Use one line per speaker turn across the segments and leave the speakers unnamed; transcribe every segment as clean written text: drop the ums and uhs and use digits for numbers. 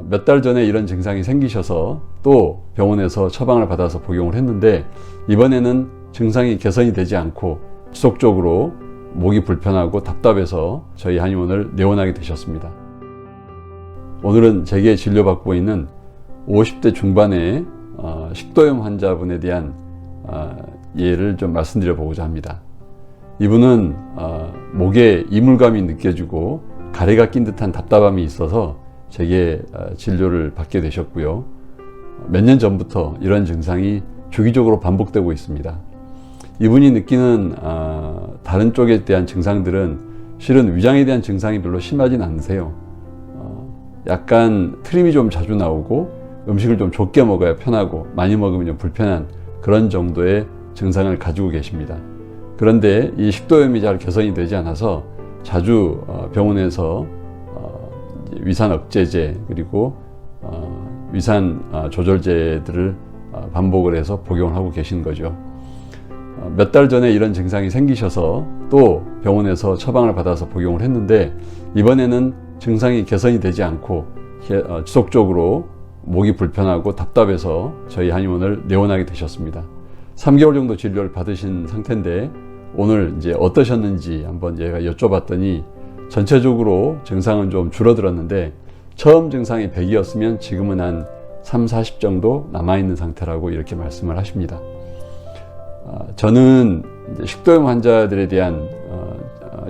몇 달 전에 이런 증상이 생기셔서 또 병원에서 처방을 받아서 복용을 했는데 이번에는 증상이 개선이 되지 않고 지속적으로 목이 불편하고 답답해서 저희 한의원을 내원하게 되셨습니다. 오늘은 제게 진료받고 있는 50대 중반의 식도염 환자분에 대한 예를 좀 말씀드려 보고자 합니다. 이분은 목에 이물감이 느껴지고 가래가 낀 듯한 답답함이 있어서 제게 진료를 받게 되셨고요. 몇 년 전부터 이런 증상이 주기적으로 반복되고 있습니다. 이분이 느끼는 다른 쪽에 대한 증상들은 실은 위장에 대한 증상이 별로 심하진 않으세요. 약간 트림이 좀 자주 나오고 음식을 좀 적게 먹어야 편하고 많이 먹으면 좀 불편한 그런 정도의 증상을 가지고 계십니다. 그런데 이 식도염이 잘 개선이 되지 않아서 자주 병원에서 위산 억제제 그리고 위산 조절제들을 반복을 해서 복용을 하고 계신 거죠. 몇 달 전에 이런 증상이 생기셔서 또 병원에서 처방을 받아서 복용을 했는데 이번에는 증상이 개선이 되지 않고 지속적으로 목이 불편하고 답답해서 저희 한의원을 내원하게 되셨습니다. 3개월 정도 진료를 받으신 상태인데 오늘 이제 어떠셨는지 한번 제가 여쭤봤더니 전체적으로 증상은 좀 줄어들었는데 처음 증상이 100이었으면 지금은 한 3, 40 정도 남아있는 상태라고 이렇게 말씀을 하십니다. 저는 이제 식도염 환자들에 대한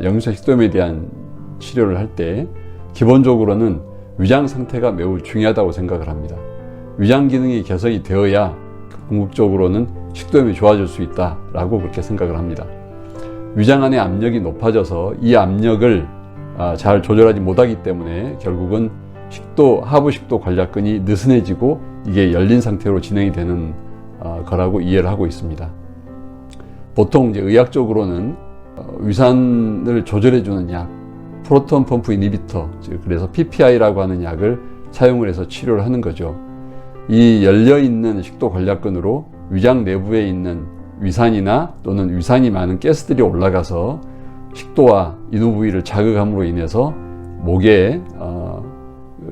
역류성 식도염에 대한 치료를 할 때 기본적으로는 위장 상태가 매우 중요하다고 생각을 합니다. 위장 기능이 개선이 되어야 궁극적으로는 식도염이 좋아질 수 있다라고 그렇게 생각을 합니다. 위장 안의 압력이 높아져서 이 압력을 잘 조절하지 못하기 때문에 결국은 하부 식도 관략근이 느슨해지고 이게 열린 상태로 진행이 되는 거라고 이해를 하고 있습니다. 보통 이제 의학적으로는 위산을 조절해주는 약, 프로톤 펌프 이니비터, 그래서 PPI라고 하는 약을 사용을 해서 치료를 하는 거죠. 이 열려있는 식도 관략근으로 위장 내부에 있는 위산이나 또는 위산이 많은 가스들이 올라가서 식도와 인후 부위를 자극함으로 인해서 목에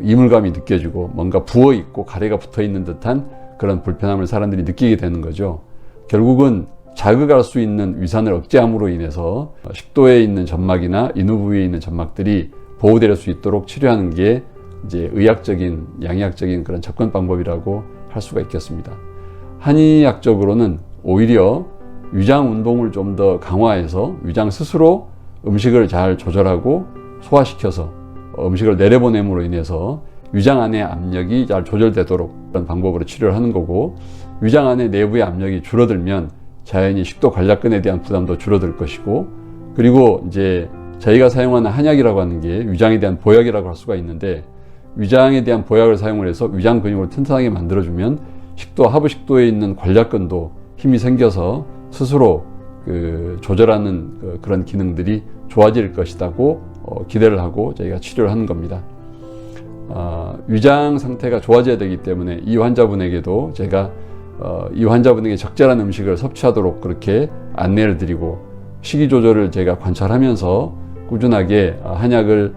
이물감이 느껴지고 뭔가 부어있고 가래가 붙어있는 듯한 그런 불편함을 사람들이 느끼게 되는 거죠. 결국은 자극할 수 있는 위산을 억제함으로 인해서 식도에 있는 점막이나 인후 부위에 있는 점막들이 보호될 수 있도록 치료하는 게 이제 의학적인, 양의학적인 그런 접근 방법이라고 할 수가 있겠습니다. 한의학적으로는 오히려 위장 운동을 좀 더 강화해서 위장 스스로 음식을 잘 조절하고 소화시켜서 음식을 내려보냄으로 인해서 위장 안의 압력이 잘 조절되도록 그런 방법으로 치료를 하는 거고, 위장 안의 내부의 압력이 줄어들면 자연히 식도 관략근에 대한 부담도 줄어들 것이고, 그리고 이제 저희가 사용하는 한약이라고 하는 게 위장에 대한 보약이라고 할 수가 있는데, 위장에 대한 보약을 사용을 해서 위장 근육을 튼튼하게 만들어주면 하부 식도에 있는 관략근도 힘이 생겨서 스스로 조절하는 그런 기능들이 좋아질 것이라고 기대를 하고 저희가 치료를 하는 겁니다. 위장 상태가 좋아져야 되기 때문에 이 환자분에게도 제가 이 환자분에게 적절한 음식을 섭취하도록 그렇게 안내를 드리고, 식이 조절을 제가 관찰하면서 꾸준하게 한약을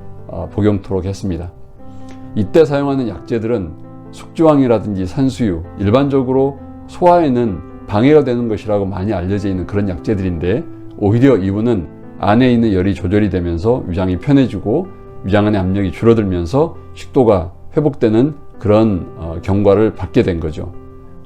복용토록 했습니다. 이때 사용하는 약재들은 숙주황이라든지 산수유, 일반적으로 소화에는 방해가 되는 것이라고 많이 알려져 있는 그런 약재들인데, 오히려 이분은 안에 있는 열이 조절이 되면서 위장이 편해지고 위장 안의 압력이 줄어들면서 식도가 회복되는 그런 경과를 받게 된 거죠.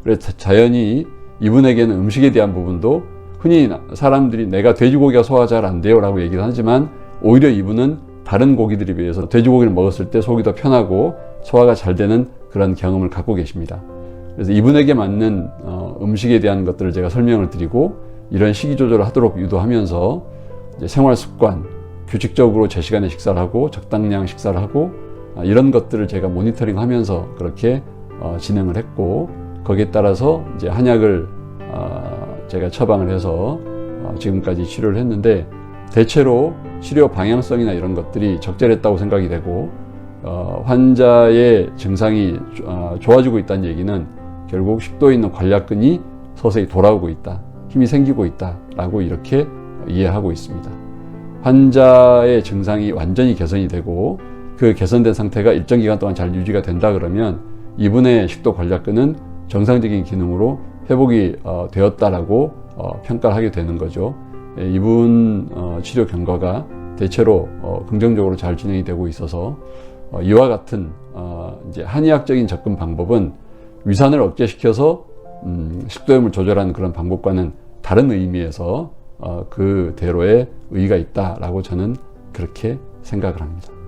그래서 자연히 이분에게는 음식에 대한 부분도 흔히 사람들이 내가 돼지고기가 소화 잘 안 돼요 라고 얘기를 하지만, 오히려 이분은 다른 고기들에 비해서 돼지고기를 먹었을 때 속이 더 편하고 소화가 잘 되는 그런 경험을 갖고 계십니다. 그래서 이분에게 맞는 음식에 대한 것들을 제가 설명을 드리고, 이런 식이 조절을 하도록 유도하면서 이제 생활 습관, 규칙적으로 제 시간에 식사를 하고 적당량 식사를 하고 이런 것들을 제가 모니터링 하면서 그렇게 진행을 했고, 거기에 따라서 이제 한약을 제가 처방을 해서 지금까지 치료를 했는데, 대체로 치료 방향성이나 이런 것들이 적절했다고 생각이 되고, 환자의 증상이 좋아지고 있다는 얘기는 결국 식도에 있는 관략근이 서서히 돌아오고 있다, 힘이 생기고 있다라고 이렇게 이해하고 있습니다. 환자의 증상이 완전히 개선이 되고 그 개선된 상태가 일정 기간 동안 잘 유지가 된다 그러면 이분의 식도 관략근은 정상적인 기능으로 회복이 되었다라고 평가를 하게 되는 거죠. 이분 치료 경과가 대체로 긍정적으로 잘 진행이 되고 있어서 이와 같은 이제 한의학적인 접근 방법은 위산을 억제시켜서 식도염을 조절하는 그런 방법과는 다른 의미에서 그대로의 의의가 있다라고 저는 그렇게 생각을 합니다.